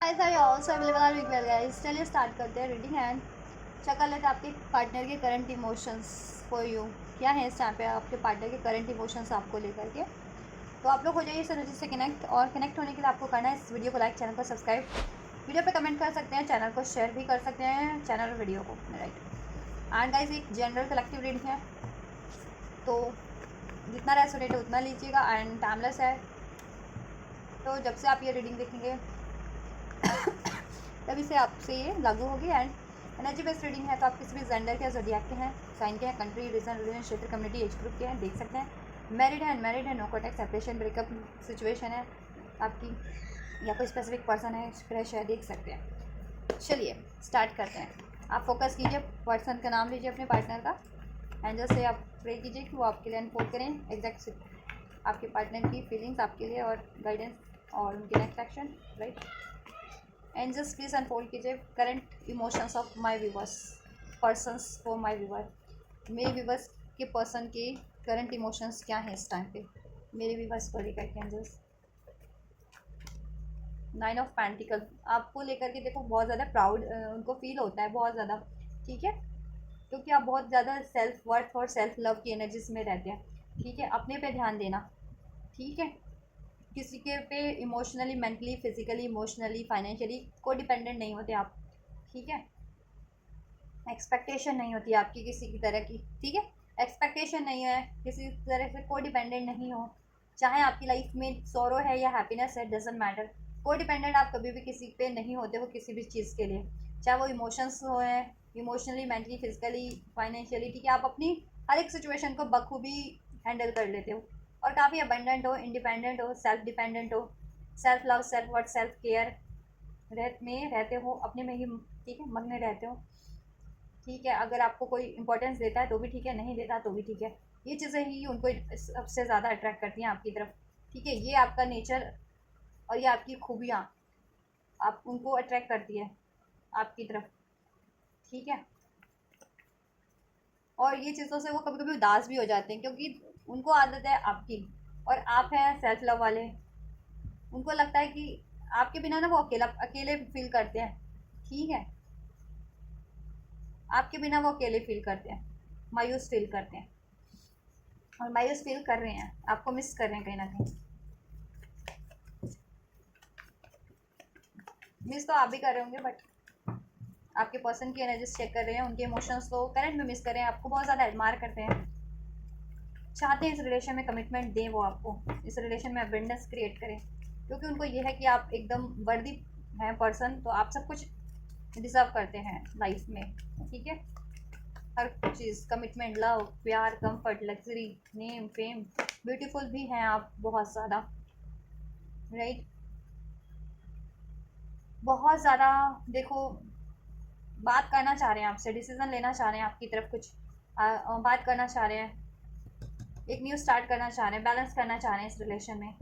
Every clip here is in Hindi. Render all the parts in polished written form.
Guys are also available on week well guys. चलिए स्टार्ट करते हैं रीडिंग एंड चेक कर लेते हैं आपके पार्टनर के करंट इमोशंस फॉर यू। क्या है इस टाइम पे आपके पार्टनर के करंट इमोशंस आपको लेकर के। तो आप लोग हो जाइए इस एनर्जी से कनेक्ट, और कनेक्ट होने के लिए आपको करना है इस वीडियो को लाइक, चैनल को सब्सक्राइब, वीडियो पे कमेंट कर सकते हैं, चैनल को शेयर भी कर सकते हैं, चैनल और वीडियो को, राइट। एंड गाइस एक जनरल कलेक्टिव रीडिंग है, तो जितना रेसोनेट है उतना लीजिएगा एंड टाइमलेस है। तो जब से आप ये रीडिंग देखेंगे तभी से आपसे ये लागू होगी। एंड एनर्जी बेस्ड रीडिंग है, तो आप किसी भी जेंडर के, ज़ोडिएक के हैं, साइन के हैं, कंट्री, रीजन, रिलीजन, क्षेत्र, कम्युनिटी, एज ग्रुप के हैं, देख सकते हैं। मैरिड है, अनमैरिड है, no contact, separation, breakup situation है आपकी, या कोई स्पेसिफिक पर्सन है, क्रश है, देख सकते हैं। चलिए स्टार्ट करते हैं। आप फोकस कीजिए, पर्सन का नाम लीजिए अपने पार्टनर का, एंजल से आप प्रे कीजिए कि वो आपके लिए अनफोल्ड करें एग्जैक्ट आपके पार्टनर की फीलिंग्स आपके लिए और गाइडेंस और उनके next action, right. Angels please unfold कीजिए current emotions of my viewers, persons for my viewer. मेरे व्यूवर्स के पर्सन के करंट इमोशंस क्या हैं इस टाइम पे मेरे व्यूवर्स को लेकर के। एंजल्स नाइन ऑफ पेंटिकल आपको लेकर के देखो, बहुत ज़्यादा प्राउड उनको फील होता है, बहुत ज़्यादा, ठीक है, क्योंकि आप बहुत ज़्यादा सेल्फ वर्थ और सेल्फ लव की एनर्जीज में रहते हैं, ठीक है। अपने पे ध्यान देना, ठीक है। किसी के पे emotionally, mentally, physically, emotionally, financially को डिपेंडेंट नहीं होते आप, ठीक है। एक्सपेक्टेशन नहीं होती आपकी किसी की तरह की, ठीक है। एक्सपेक्टेशन नहीं है किसी तरह से, को डिपेंडेंट नहीं हो, चाहे आपकी लाइफ में सॉरो है या हैप्पीनेस है, डजेंट मैटर। को डिपेंडेंट आप कभी भी किसी पे नहीं होते हो किसी भी चीज़ के लिए, चाहे वो इमोशंस हो है, इमोशनली, मेंटली, फिजिकली, फाइनेंशियली, ठीक है। आप अपनी हर एक सिचुएशन को बखूबी हैंडल कर लेते हो और काफ़ी अबंडेंट हो, इंडिपेंडेंट हो, सेल्फ डिपेंडेंट हो, self love, self worth, self care में रहते हो, अपने में ही, ठीक है, मग्न रहते हो, ठीक है। अगर आपको कोई इंपॉर्टेंस देता है तो भी ठीक है, नहीं देता तो भी ठीक है। ये चीज़ें ही उनको सबसे ज़्यादा अट्रैक्ट करती हैं आपकी तरफ, ठीक है। ये आपका नेचर और ये आपकी खूबियाँ आप उनको अट्रैक्ट करती है आपकी तरफ, ठीक है। और ये चीज़ों से वो कभी कभी उदास भी हो जाते हैं, क्योंकि उनको आदत है आपकी, और आप हैं सेल्फ लव वाले। उनको लगता है कि आपके बिना ना वो अकेला अकेले फील करते हैं, ठीक है। आपके बिना वो अकेले फील करते हैं, मायूस फील करते हैं, और मायूस फील कर रहे हैं, आपको मिस कर रहे हैं कहीं ना कहीं। मिस तो आप भी कर रहे होंगे, बट आपके पर्सन की एनर्जीज चेक कर रहे हैं, उनके इमोशंस को करंट में मिस कर रहे हैं, आपको बहुत ज़्यादा एडमायर करते हैं, चाहते हैं इस रिलेशन में कमिटमेंट दें वो आपको, इस रिलेशन में अबेंडेंस क्रिएट करें, क्योंकि उनको ये है कि आप एकदम वर्दी हैं पर्सन, तो आप सब कुछ डिजर्व करते हैं लाइफ में, ठीक है। हर चीज़, कमिटमेंट, लव, प्यार, comfort, luxury, name, fame, beautiful भी हैं आप बहुत ज़्यादा, राइट। बहुत ज़्यादा देखो, बात करना चाह रहे हैं आपसे, डिसीजन लेना चाह रहे हैं आपकी तरफ, कुछ बात करना चाह रहे हैं, एक न्यू स्टार्ट करना चाह रहे हैं, बैलेंस करना चाह रहे हैं इस रिलेशन में।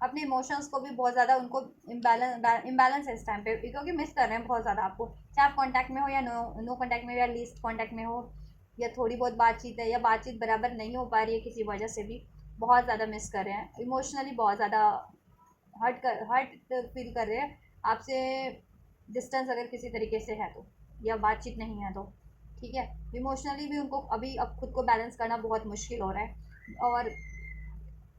अपने इमोशंस को भी बहुत ज़्यादा उनको इम्बैलेंस है इस टाइम पे, क्योंकि मिस कर रहे हैं बहुत ज़्यादा आपको, चाहे आप कॉन्टैक्ट में हो या नो कॉन्टैक्ट में हो या लीस्ट कॉन्टैक्ट में हो, या थोड़ी बहुत बातचीत है या बातचीत बराबर नहीं हो पा रही है किसी वजह से भी, बहुत ज़्यादा मिस कर रहे हैं इमोशनली, बहुत ज़्यादा हर्ट फील कर रहे हैं आपसे। डिस्टेंस अगर किसी तरीके से है तो, या बातचीत नहीं है तो, ठीक है। इमोशनली भी उनको अभी अब खुद को बैलेंस करना बहुत मुश्किल हो रहा है, और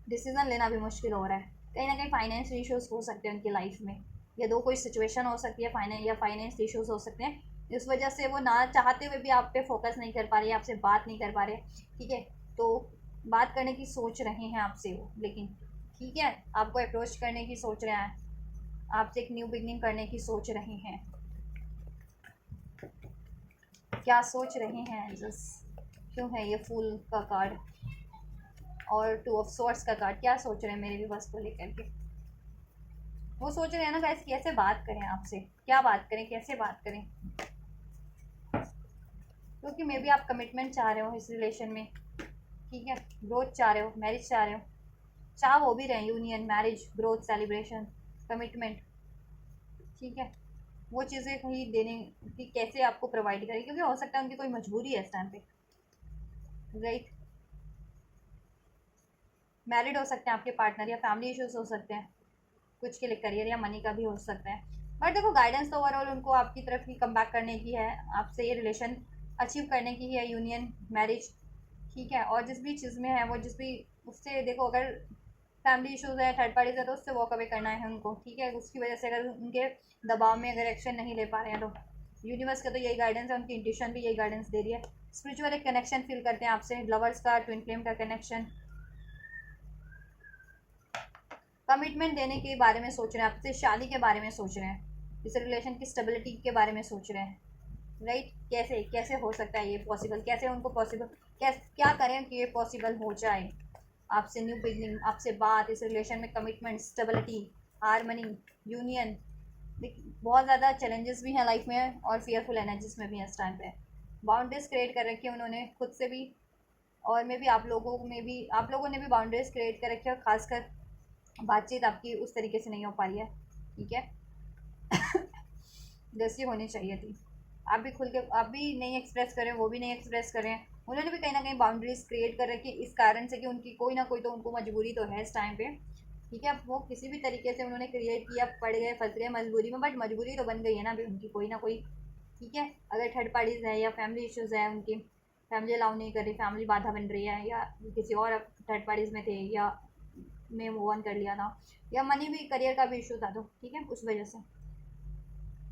डिसीज़न लेना भी मुश्किल हो रहा है। कहीं ना कहीं फाइनेंस इश्यूज हो सकते हैं उनकी लाइफ में, या दो कोई सिचुएशन हो सकती है, फाइनेंस इश्यूज हो सकते हैं, इस वजह से वो ना चाहते हुए भी आप पे फोकस नहीं कर पा रहे, आपसे बात नहीं कर पा रहे, ठीक है। तो बात करने की सोच रहे हैं आपसे वो, लेकिन ठीक है, आपको अप्रोच करने की सोच रहे हैं, आपसे एक न्यू बिगनिंग करने की सोच रहे हैं। क्या सोच रहे हैं एंजल्स, क्यों है ये फूल का कार्ड और टू ऑफ सोर्स का कार्ड, क्या सोच रहे हैं मेरे व्यूवर्स को लेकर के। वो सोच रहे हैं ना गाइस, कैसे बात करें आपसे, क्या बात करें, कैसे बात करें, क्योंकि मे बी आप कमिटमेंट चाह रहे हो इस रिलेशन में, ठीक है। ग्रोथ चाह रहे हो, मैरिज चाह रहे हो, चाह वो भी रहे, union, marriage, growth, celebration, commitment, ठीक है। वो चीज़ें कहीं देने की कैसे आपको प्रोवाइड करें, क्योंकि हो सकता है उनकी कोई मजबूरी है इस टाइम पे, राइट। मैरिड हो सकते हैं आपके पार्टनर, या फैमिली इश्यूज हो सकते हैं, कुछ के लिए करियर या मनी का भी हो सकता है, बट देखो गाइडेंस तो ओवरऑल उनको आपकी तरफ ही कम बैक करने की है, आपसे ये रिलेशन अचीव करने की है, यूनियन मैरिज, ठीक है। और जिस भी चीज़ में है वो, जिस भी उससे देखो, अगर फैमिली इश्यूज है, थर्ड पार्टीज है, तो उससे वॉक अवे करना है उनको, ठीक है। उसकी वजह से अगर उनके दबाव में अगर एक्शन नहीं ले पा रहे हैं तो यूनिवर्स का तो यही गाइडेंस है, उनकी इंट्यूशन भी यही गाइडेंस दे रही है। स्पिरिचुअल एक कनेक्शन फील करते हैं आपसे, लवर्स का, ट्विन फ्लेम का कनेक्शन, कमिटमेंट देने के बारे में सोच रहे हैं, आपसे शादी के बारे में सोच रहे हैं, इस रिलेशन की स्टेबिलिटी के बारे में सोच रहे हैं, राइट। कैसे कैसे हो सकता है ये पॉसिबल, कैसे उनको पॉसिबल, क्या करें कि ये पॉसिबल हो जाए। आपसे न्यू बिगनिंग, आपसे बात, इस रिलेशन में कमिटमेंट, स्टेबिलिटी, हारमनी, यूनियन। बहुत ज़्यादा चैलेंजेस भी हैं लाइफ में और फियरफुल एनर्जीज में भी हैं इस टाइम पे। बाउंड्रीज क्रिएट कर रखी है उन्होंने खुद से भी, और मे भी आप लोगों ने भी बाउंड्रीज क्रिएट कर रखी है, और खासकर बातचीत आपकी उस तरीके से नहीं हो पा रही है, ठीक है। जैसी होनी चाहिए थी, आप भी खुल के, आप भी नहीं एक्सप्रेस करें, वो भी नहीं एक्सप्रेस करें। उन्होंने भी कहीं ना कहीं बाउंड्रीज क्रिएट कर रखी इस कारण से कि उनकी कोई ना कोई तो उनको मजबूरी तो है इस टाइम पे, ठीक है। वो किसी भी तरीके से उन्होंने क्रिएट किया, पड़ गए, फंस गए मजबूरी में, बट मजबूरी तो बन गई है ना अभी उनकी कोई ना कोई, ठीक है। अगर थर्ड पार्टीज है या फैमिली इश्यूज है, उनकी फैमिली अलाउ नहीं कर रही, फैमिली बाधा बन रही है, या किसी और थर्ड पार्टीज में थे, या में मूव ऑन कर लिया था, या मनी भी, करियर का भी इशू था, तो ठीक है उस वजह से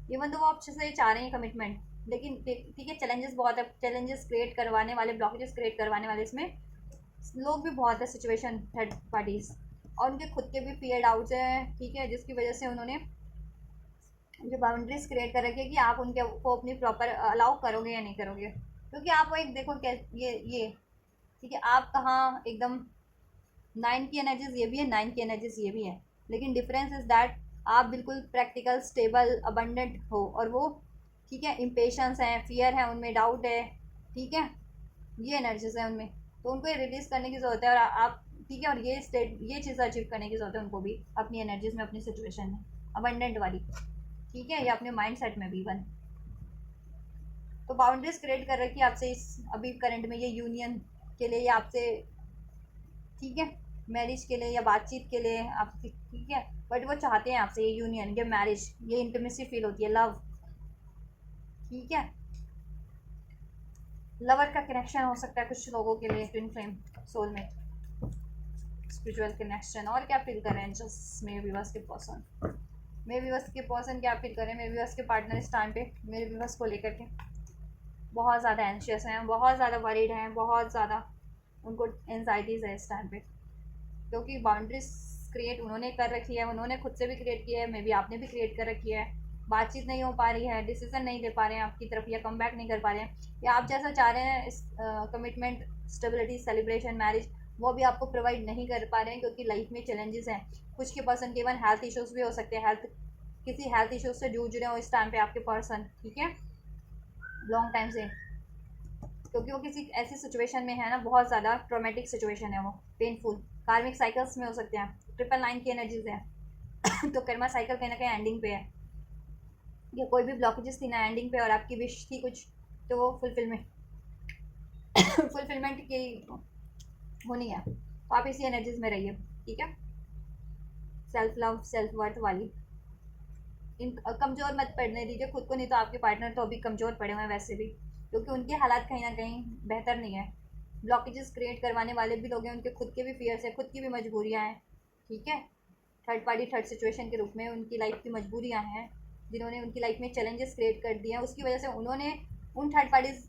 इवन तो वो अच्छे से चाह रहे हैं कमिटमेंट, लेकिन ठीक है चैलेंजेस बहुत है, चैलेंजेस क्रिएट करवाने वाले, ब्लॉकेजेस क्रिएट करवाने वाले इसमें लोग भी बहुत है, सिचुएशन, थर्ड पार्टीज, और उनके खुद के भी फियर डाउट्स हैं, ठीक है, जिसकी वजह से उन्होंने जो बाउंड्रीज क्रिएट कर रखी है कि आप उनके को अपनी प्रॉपर अलाउ करोगे या नहीं करोगे, क्योंकि आप वो एक देखो क्या, ये ठीक है, आप कहाँ एकदम 9 की एनर्जीज ये भी है, 9 की एनर्जीज ये भी है, लेकिन डिफरेंस इज दैट आप बिल्कुल प्रैक्टिकल, स्टेबल, अबंडेंट हो, और वो ठीक है इम्पेशंस है, फियर है उनमें, डाउट है, ठीक है, ये एनर्जीज है उनमें, तो उनको ये रिलीज करने की ज़रूरत है। और आप ठीक है, और ये स्टेट, ये चीज़ अचीव करने की ज़रूरत है उनको भी अपनी एनर्जीज में, अपनी सिचुएशन में, अबंडेंट वाली, ठीक है, या अपने माइंड सेट में भी इवन। तो बाउंड्रीज क्रिएट कर रखी है आपसे इस अभी करंट में, ये यूनियन के लिए, या आपसे, ठीक है, मैरिज के लिए या बातचीत के लिए आपकी, ठीक है। बट वो चाहते हैं आपसे ये यूनियन, ये मैरिज, ये इंटीमेसी फील होती है, लव, ठीक है। लवर का कनेक्शन हो सकता है कुछ लोगों के लिए, twin flame, soulmate, spiritual connection. और क्या फील कर रहे हैं जस्ट मेरे व्यूअर्स के पर्सन, मेरे व्यूअर्स के पर्सन क्या फील कर रहे हैं, मेरे व्यूअर्स के पार्टनर इस टाइम पे मेरे व्यूअर्स को लेकर के बहुत ज़्यादा एंशियस हैं, बहुत ज़्यादा वरीड हैं, बहुत ज़्यादा उनको एनजाइटीज़ है इस टाइम पे, क्योंकि बाउंड्रीज क्रिएट उन्होंने कर रखी है, उन्होंने खुद से भी क्रिएट किया है, मे बी आपने भी क्रिएट कर रखी है। बातचीत नहीं हो पा रही है, डिसीजन नहीं ले पा रहे हैं आपकी तरफ, या कम बैक नहीं कर पा रहे हैं, या आप जैसा चाह रहे हैं इस कमिटमेंट, स्टेबिलिटी, सेलिब्रेशन, मैरिज, वो भी आपको प्रोवाइड नहीं कर पा रहे हैं, क्योंकि लाइफ में चैलेंजेस हैं। कुछ के पर्सन के इवन हेल्थ इश्यूज भी हो सकते हैं, किसी हेल्थ इश्यूज से जूझ रहे हो इस टाइम पे आपके पर्सन, ठीक है, लॉन्ग टाइम से, क्योंकि वो किसी ऐसी सिचुएशन में है ना, बहुत ज़्यादा ट्रोमेटिक सिचुएशन है वो, पेनफुल, कार्मिक साइकिल्स में हो सकते हैं, 999 की एनर्जीज है। तो कर्मा साइकिल कहीं ना कहीं एंडिंग पे है, या कोई भी ब्लॉकेजेस थी ना एंडिंग पे, और आपकी विश थी कुछ, तो वो फुलफिलमेंट की होनी है, तो आप इसी एनर्जीज में रहिए, ठीक है। सेल्फ लव, सेल्फ वर्थ वाली, इन कमज़ोर मत पड़ने दीजिए खुद को, नहीं तो आपके पार्टनर तो अभी कमज़ोर पड़े हुए हैं वैसे भी, क्योंकि उनके हालात कहीं ना कहीं बेहतर नहीं है। ब्लॉकेजेस क्रिएट करवाने वाले भी लोग हैं, उनके खुद के भी फियर्स है, खुद की भी मजबूरियाँ हैं, ठीक है। थर्ड पार्टी, थर्ड सिचुएशन के रूप में उनकी लाइफ की मजबूरियाँ हैं, जिन्होंने उनकी लाइफ में चैलेंजेस क्रिएट कर दिए हैं, उसकी वजह से उन्होंने उन third parties,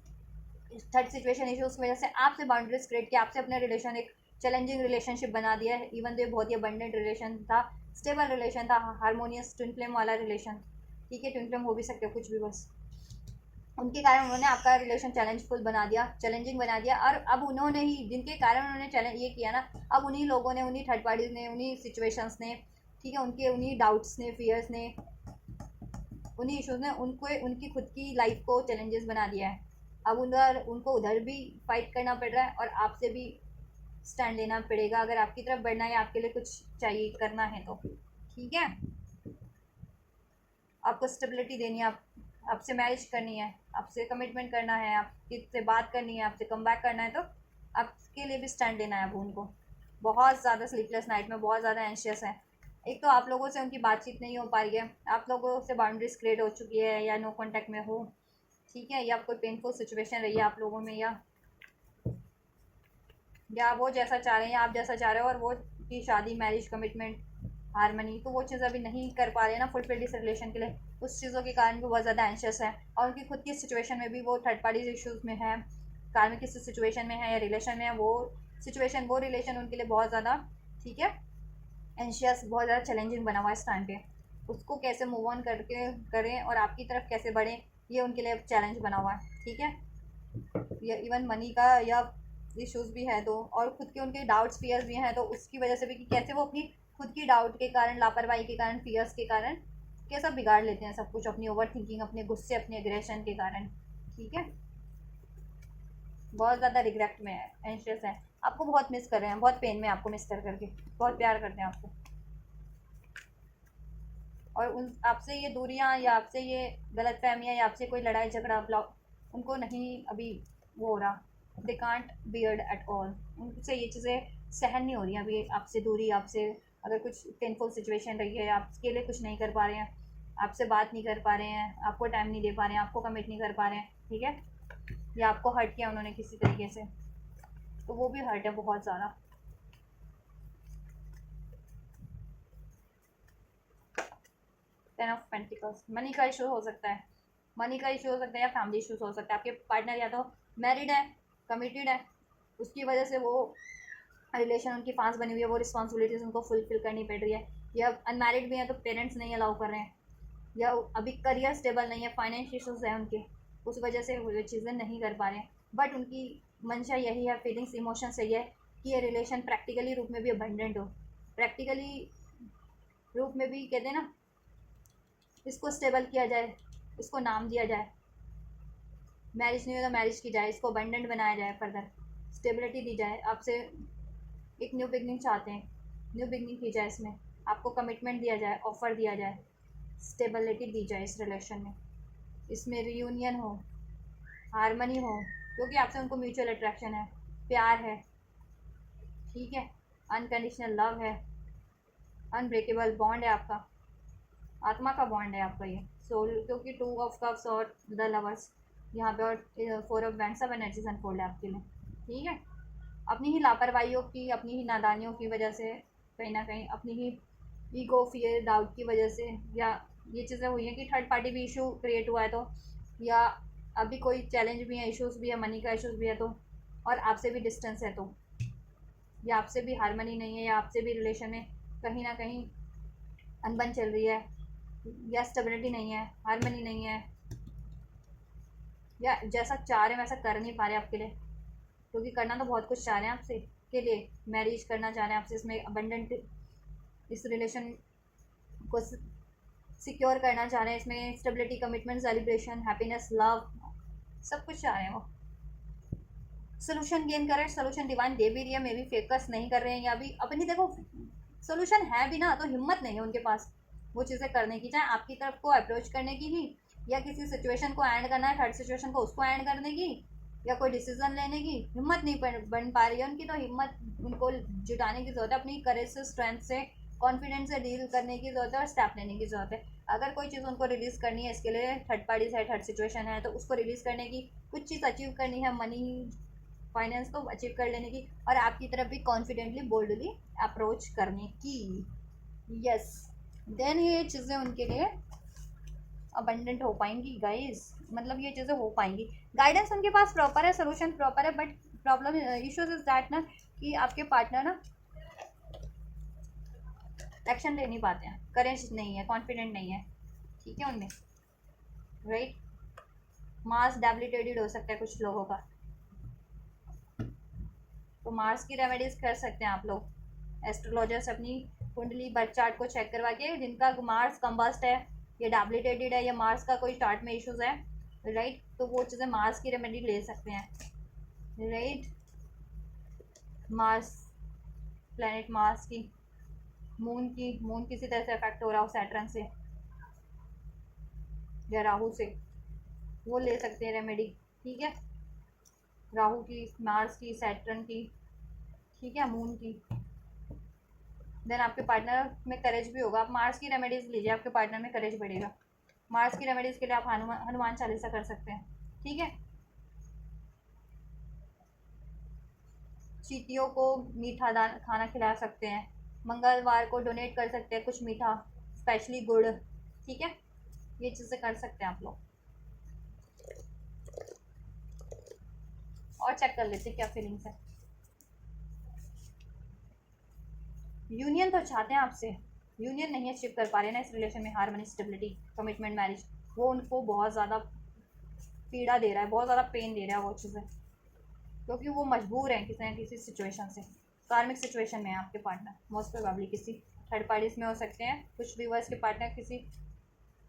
third situation issues की वजह से आपसे बाउंड्रीज क्रिएट किया, आपसे अपने रिलेशन एक चैलेंजिंग रिलेशनशिप बना दिया है। इवन दो बहुत ही अबंडेंट रिलेशन था, स्टेबल रिलेशन था, हारमोनियस ट्विन फ्लेम वाला रिलेशन, ठीक है, ट्विन फ्लेम हो भी सकते हो कुछ भी, बस उनके कारण उन्होंने आपका रिलेशन चैलेंजफुल बना दिया, चैलेंजिंग बना दिया, और अब उन्होंने ही, जिनके कारण उन्होंने चैलेंज ये किया ना, अब उन्हीं लोगों ने, उन्हीं थर्ड पार्टीज ने, उन्हीं सिचुएशंस ने, ठीक है, उनके उन्हीं डाउट्स ने, फियर्स ने, उन्हीं इशूज़ ने उनको, उनकी खुद की लाइफ को चैलेंजेस बना दिया है। अब उधर उनको उधर भी फाइट करना पड़ रहा है, और आपसे भी स्टैंड लेना पड़ेगा, अगर आपकी तरफ बढ़ना है, आपके लिए कुछ चाहिए करना है तो, ठीक है। आपको स्टेबिलिटी देनी है, आपसे मैरिज करनी है, आपसे कमिटमेंट करना है, आपकी से बात करनी है, आपसे कम बैक करना है, तो आपके लिए भी स्टैंड लेना है अब उनको। बहुत ज़्यादा स्लीपलेस नाइट में, बहुत ज़्यादा एंशियस है, एक तो आप लोगों से उनकी बातचीत नहीं हो पा रही है, आप लोगों से बाउंड्रीज क्रिएट हो चुकी है या नो कांटेक्ट में हो, ठीक है, या कोई पेनफुल सिचुएशन रही है आप लोगों में, या वो जैसा चाह रहे हैं या आप जैसा चाह रहे हो और वो की शादी, मैरिज, कमिटमेंट, हारमनी, तो वो चीज़ अभी नहीं कर पा रहे हैं ना फुलफिल इस रिलेशन के लिए, उस चीज़ों के कारण भी बहुत ज़्यादा एंशियस है। और उनकी खुद की सिचुएशन में भी वो थर्ड पार्टी इश्यूज में है, कार में किसी सिचुएशन में है या रिलेशन में है, वो सिचुएशन वो रिलेशन उनके लिए बहुत ज़्यादा, ठीक है, एंशियस, बहुत ज़्यादा चैलेंजिंग बना हुआ है इस टाइम पे। उसको कैसे मूव ऑन करके करें और आपकी तरफ कैसे बढ़ें, ये उनके लिए चैलेंज बना हुआ है, ठीक है। या इवन मनी का या इश्यूज भी है तो, और खुद के उनके डाउट्स फियर्स भी हैं तो उसकी वजह से भी, कि कैसे वो अपनी खुद की डाउट के कारण, लापरवाही के कारण, फियर्स के कारण कैसा बिगाड़ लेते हैं सब कुछ, अपनी ओवर थिंकिंग, अपने गुस्से, अपने एग्रेशन के कारण, ठीक है। बहुत ज़्यादा रिग्रेट में है, एंशियस है, आपको बहुत मिस कर रहे हैं, बहुत पेन में आपको मिस कर करके, बहुत प्यार करते हैं आपको, और उन आपसे ये दूरियां या आपसे ये गलत फहमियाँ या आपसे कोई लड़ाई झगड़ा उनको नहीं अभी वो हो रहा, they can't beard at all, उनसे ये चीज़ें सहन नहीं हो रही अभी, आपसे दूरी, आपसे अगर कुछ पेनफुल सिचुएशन रही है, आपके लिए कुछ नहीं कर पा रहे हैं, आपसे बात नहीं कर पा रहे हैं, आपको टाइम नहीं दे पा रहे हैं, आपको कमिट नहीं कर पा रहे हैं, ठीक है, या आपको हर्ट किया उन्होंने किसी तरीके से, तो वो भी हर्ट है बहुत ज़्यादा। 10 ऑफ पेंटिकल्स, मनी का इशू हो सकता है, मनी का इशू हो सकता है या फैमिली इशूज हो सकता है, आपके पार्टनर या तो मैरिड है, कमिटेड है, उसकी वजह से वो रिलेशन उनकी फांस बनी हुई है, वो रिस्पॉन्सिबिलिटीज उनको फुलफिल करनी पड़ रही है, या अनमैरिड भी है तो पेरेंट्स नहीं अलाउ कर रहे हैं, या अभी करियर स्टेबल नहीं है, फाइनेंस इशूज है उनके, उस वजह से वो चीज़ें नहीं कर पा रहे हैं, बट उनकी मंशा यही है, फीलिंग्स, इमोशंस यही है कि ये रिलेशन प्रैक्टिकली रूप में भी अबंडेंट हो, प्रैक्टिकली रूप में भी कहते हैं ना, इसको स्टेबल किया जाए, इसको नाम दिया जाए, मैरिज नहीं हो तो मैरिज की जाए, इसको अबंडेंट बनाया जाए, फर्दर स्टेबिलिटी दी जाए, आपसे एक न्यू बिगनिंग चाहते हैं, न्यू बिगनिंग की जाए इसमें, आपको कमिटमेंट दिया जाए, ऑफर दिया जाए, स्टेबिलिटी दी जाए इस रिलेशन में, इसमें रियूनियन हो, हारमनी हो, क्योंकि आपसे उनको म्यूचुअल अट्रैक्शन है, प्यार है, ठीक है, अनकंडीशनल लव है, अनब्रेकेबल बॉन्ड है आपका, आत्मा का बॉन्ड है आपका ये सोल, क्योंकि 2 ऑफ कप्स और द लवर्स यहाँ पे, और 4 ऑफ बैंड, सब एनर्जीज अनफोल्ड है आपके लिए, ठीक है। अपनी ही लापरवाहियों की, अपनी ही नादानियों की वजह से, कहीं ना कहीं अपनी ही ईगो, फियर, डाउट की वजह से, या ये चीज़ें हुई हैं कि थर्ड पार्टी भी इशू क्रिएट हुआ है तो, या अभी कोई चैलेंज भी है, इश्यूज भी है, मनी का इशूज़ भी है तो, और आपसे भी डिस्टेंस है तो, या आपसे भी हारमनी नहीं है, या आपसे भी रिलेशन में कहीं ना कहीं अनबन चल रही है, या स्टेबिलिटी नहीं है, हारमनी नहीं है, या जैसा चाह रहे हैं वैसा कर नहीं पा रहे आपके लिए, क्योंकि करना तो बहुत कुछ चाह रहे हैं आपसे के लिए, मैरिज करना चाह रहे हैं आपसे, इसमें अबंडेंट इस रिलेशन को सिक्योर करना चाह रहे हैं, इसमें stability, commitment, celebration, happiness, love, सब कुछ चाह रहे हैं वो, सोल्यूशन गेन कर रहे हैं, सोल्यूशन डिवाइन दे भी रही है, मे भी फेकस नहीं कर रहे हैं, या भी अपनी देखो सोल्यूशन है भी ना तो हिम्मत नहीं है उनके पास वो चीज़ें करने की, चाहे आपकी तरफ को अप्रोच करने की ही, या किसी सिचुएशन को एंड करना है, थर्ड सिचुएशन को उसको एंड करने की, या कोई डिसीजन लेने की हिम्मत नहीं बन पा रही है उनकी, तो हिम्मत उनको जुटाने की ज़रूरत है, अपनी करेज से, स्ट्रेंथ से, कॉन्फिडेंस से डील करने की ज़रूरत है, और स्टेप लेने की ज़रूरत है। अगर कोई चीज़ उनको रिलीज़ करनी है, इसके लिए थर्ड पार्टीज है, थर्ड सिचुएशन है, तो उसको रिलीज़ करने की, कुछ चीज़ अचीव करनी है, मनी, फाइनेंस को अचीव कर लेने की, और आपकी तरफ भी कॉन्फिडेंटली, बोल्डली अप्रोच करने की, यस, देन ये चीज़ें उनके लिए अबंडेंट हो पाएंगी गाइस, मतलब ये चीज़ें हो पाएंगी, गाइडेंस उनके पास प्रॉपर है, सोल्यूशन प्रॉपर है, but problem issues is that ना, कि आपके पार्टनर ना एक्शन ले नहीं पाते हैं, करेज नहीं है, कॉन्फिडेंट नहीं है, ठीक है उनमें, राइट, मार्स डेबिलिटेटेड हो सकता है कुछ लोगों का, तो मार्स की रेमेडीज कर सकते हैं आप लोग, एस्ट्रोलॉजर से अपनी कुंडली बर्थ चार्ट को चेक करवा के, जिनका मार्स कंबस्ट है या डेबिलिटेटेड है, या मार्स का कोई चार्ट में इश्यूज है, राइट, तो वो चीज़ें मार्स की रेमेडी ले सकते हैं, राइट, मार्स, प्लेनेट मार्स की, मून किसी तरह से अफेक्ट हो रहा हो सैटर्न से या राहु से, वो ले सकते हैं रेमेडी, ठीक है, राहु की, मार्स की, सैटर्न की, ठीक है, मून की, देन आपके पार्टनर में करेज भी होगा। आप मार्स की रेमेडीज लीजिए, आपके पार्टनर में करेज बढ़ेगा। मार्स की रेमेडीज के लिए आप हनुमान चालीसा कर सकते हैं, ठीक है। चींटियों को मीठा दान खाना खिला सकते हैं। मंगलवार को डोनेट कर सकते हैं कुछ मीठा, स्पेशली गुड़, ठीक है। ये चीज़ें कर सकते हैं आप लोग। और चेक कर लेते हैं क्या फीलिंग्स है। यूनियन तो चाहते हैं आपसे, यूनियन नहीं अचीव कर पा रहे ना इस रिलेशन में। हार्मनी, स्टेबिलिटी, कमिटमेंट, मैरिज, वो उनको बहुत ज़्यादा पीड़ा दे रहा है, बहुत ज़्यादा पेन दे रहा है वो चीज़ें, क्योंकि वो मजबूर हैं किसी न किसी सिचुएशन से। कार्मिक सिचुएशन में है आपके पार्टनर, मोस्ट प्रोबेबली किसी थर्ड पार्टीज में हो सकते हैं। कुछ व्यूअर्स के पार्टनर किसी,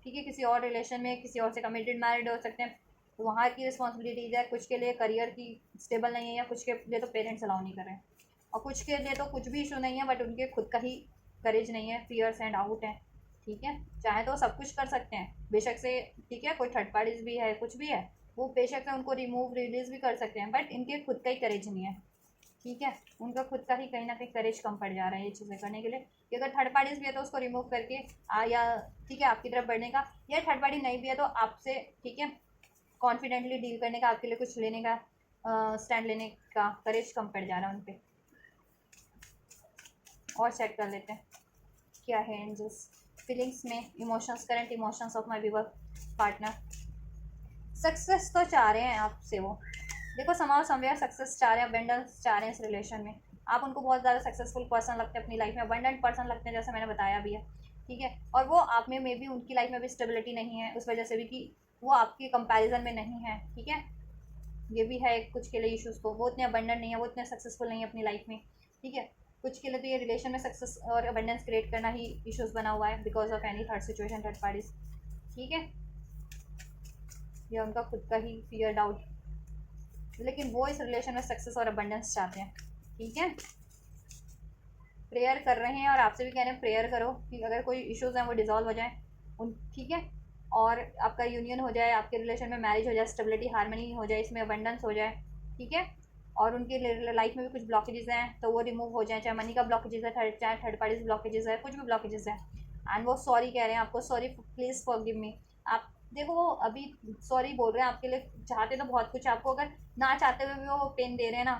ठीक है, किसी और रिलेशन में, किसी और से कमिटेड मैरिड हो सकते हैं। तो वहाँ की रिस्पॉन्सिबिलिटीज है, कुछ के लिए करियर की स्टेबल नहीं है, या कुछ के लिए तो पेरेंट्स अलाउ नहीं कर रहे हैं, और कुछ के लिए तो कुछ भी इशू नहीं है, बट उनके खुद का ही करेज नहीं है, फियर्स एंड डाउट है, ठीक है। चाहे तो सब कुछ कर सकते हैं बेशक से, ठीक है। कोई थर्ड पार्टीज भी है, कुछ भी है, वो बेशक से उनको रिमूव रिलीज भी कर सकते हैं, बट इनके खुद का ही करेज नहीं है, ठीक है। उनका खुद का ही कहीं ना कहीं करेज कम पड़ जा रहा है ये चीज़ें करने के लिए, कि अगर थर्ड पार्टीज भी है तो उसको रिमूव करके या ठीक है आपकी तरफ बढ़ने का, या थर्ड पार्टी नहीं भी है तो आपसे, ठीक है, कॉन्फिडेंटली डील करने का, आपके लिए कुछ लेने का, स्टैंड लेने का करेज कम पड़ जा रहा है उन पर। और चेक कर लेते हैं क्या है एंजल्स फीलिंग्स में, emotions, current emotions of my viewer partner. Success तो चाह रहे हैं आपसे वो, देखो समाव समवेयर सक्सेस चाह रहे हैं, अबंडेंस चाह रहे हैं इस रिलेशन में। आप उनको बहुत ज़्यादा सक्सेसफुल पर्सन लगते हैं अपनी लाइफ में, अबंडेंट पर्सन लगते हैं, जैसे मैंने बताया भी है, ठीक है। और वो आप में भी, उनकी लाइफ में भी स्टेबिलिटी नहीं है, उस वजह से भी कि वो आपके कंपैरिजन में नहीं है, ठीक है। ये भी है कुछ के लिए इशूज़, को वो इतने अबंडेंट नहीं है, वो इतने सक्सेसफुल नहीं है अपनी लाइफ में, ठीक है। कुछ के लिए तो ये रिलेशन में सक्सेस और अबंडेंस क्रिएट करना ही इशूज़ बना हुआ है, because of any third situation, third parties, ठीक है। या उनका खुद का ही फियर, डाउट, लेकिन वो इस रिलेशन में सक्सेस और अबंडेंस चाहते हैं, ठीक है। प्रेयर कर रहे हैं, और आपसे भी कह रहे हैं प्रेयर करो कि अगर कोई इश्यूज़ हैं वो डिज़ोल्व हो जाए उन, ठीक है। और आपका यूनियन हो जाए, आपके रिलेशन में मैरिज हो जाए, स्टेबिलिटी, हार्मनी हो जाए, इसमें अबंडेंस हो जाए, ठीक है। और उनके लाइफ में भी कुछ ब्लॉकेजेस हैं तो वो रिमूव हो जाए, चाहे मनी का ब्लॉकेजेस है, चाहे थर्ड पार्टीज ब्लॉकेजेस है, कुछ भी ब्लॉकेजेस है। एंड वो सॉरी कह रहे हैं आपको, सॉरी प्लीज़ फॉरगिव मी। आप देखो वो अभी सॉरी बोल रहे हैं आपके लिए, चाहते तो बहुत कुछ आपको, अगर ना चाहते हुए भी वो पेन दे रहे हैं ना,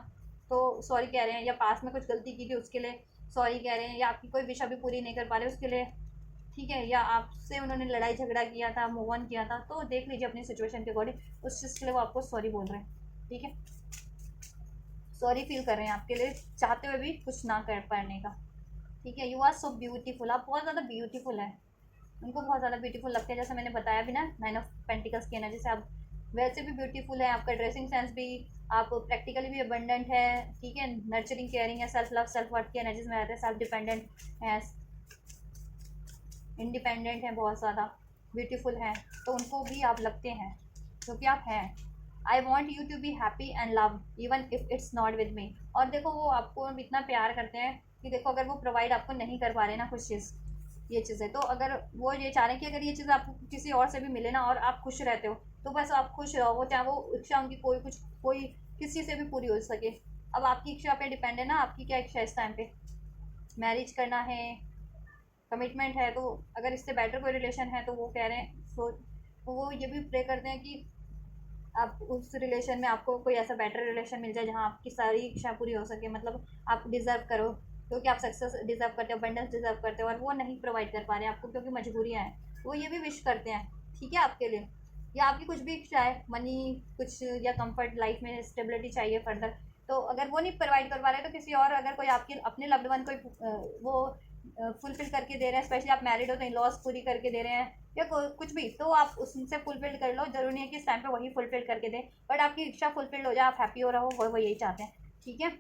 तो सॉरी कह रहे हैं। या पास में कुछ गलती की थी उसके लिए सॉरी कह रहे हैं, या आपकी कोई विश अभी पूरी नहीं कर पा रहे उसके लिए, ठीक है। या आपसे उन्होंने लड़ाई झगड़ा किया था, मूव ऑन किया था, तो देख लीजिए अपनी सिचुएशन के अकॉर्डिंग, उस चीज़ के लिए वो आपको सॉरी बोल रहे हैं, ठीक है। सॉरी फील कर रहे हैं आपके लिए, चाहते हुए भी कुछ ना कर पाने का, ठीक है। यू आर सो ब्यूटीफुल, आप बहुत ज़्यादा ब्यूटीफुल हैं, उनको बहुत ज़्यादा ब्यूटीफुल लगते हैं, जैसे मैंने बताया भी ना, 9 ऑफ पेंटिकल्स की एनर्जी से आप वैसे भी ब्यूटीफुल है। आपका ड्रेसिंग सेंस भी, आप प्रैक्टिकली भी अबंडेंट है, ठीक है। नर्चरिंग, केयरिंग है, सेल्फ लव, सेल्फ वर्थ की एनर्जीज में रहते हैं, सेल्फ डिपेंडेंट है, इंडिपेंडेंट है, बहुत ज़्यादा ब्यूटीफुल हैं, तो उनको भी आप लगते हैं क्योंकि आप हैं। I want you to be happy and love even if it's not with me. और देखो वो आपको इतना प्यार करते हैं कि देखो अगर वो प्रोवाइड आपको नहीं कर पा रहे ना कुछ चीज़, ये चीज़ें, तो अगर वो ये चाह रहे हैं कि अगर ये चीज़ आपको किसी और से भी मिले ना और आप खुश रहते हो, तो बस आप खुश रहो, वो चाहे वो इच्छा उनकी कोई किसी से भी पूरी हो सके। अब आपकी इच्छा पे डिपेंड है ना, आपकी क्या इच्छा है इस टाइम पे, मैरिज करना है, कमिटमेंट है, तो अगर इससे बेटर कोई रिलेशन है तो वो कह रहे हैं, सो तो वो ये भी प्रे करते हैं कि आप उस रिलेशन में आपको कोई ऐसा बेटर रिलेशन मिल जाए जहाँ आपकी सारी इच्छा पूरी हो सके, मतलब आप डिज़र्व करो, क्योंकि आप सक्सेस डिज़र्व करते हो, अबंडेंस डिज़र्व करते हो, और वो नहीं प्रोवाइड कर पा रहे हैं आपको क्योंकि मजबूरियाँ हैं। वो ये भी विश करते हैं, ठीक है, आपके लिए, या आपकी कुछ भी इच्छा है, मनी कुछ, या कंफर्ट, लाइफ में स्टेबिलिटी चाहिए फर्दर, तो अगर वो नहीं प्रोवाइड कर पा रहे तो किसी और, अगर कोई आपके अपने लव्ड वन कोई वो फुलफिल करके दे रहे हैं, स्पेशली आप मैरिड हो तो इन लॉज पूरी करके दे रहे हैं, या कुछ भी, तो आप उससे फुलफिल कर लो। जरूरी नहीं है कि इस टाइम पे वही फुलफिल करके दें, बट आपकी इच्छा फुलफिल हो जाए, आप हैप्पी हो रहो, वो यही चाहते हैं, ठीक है।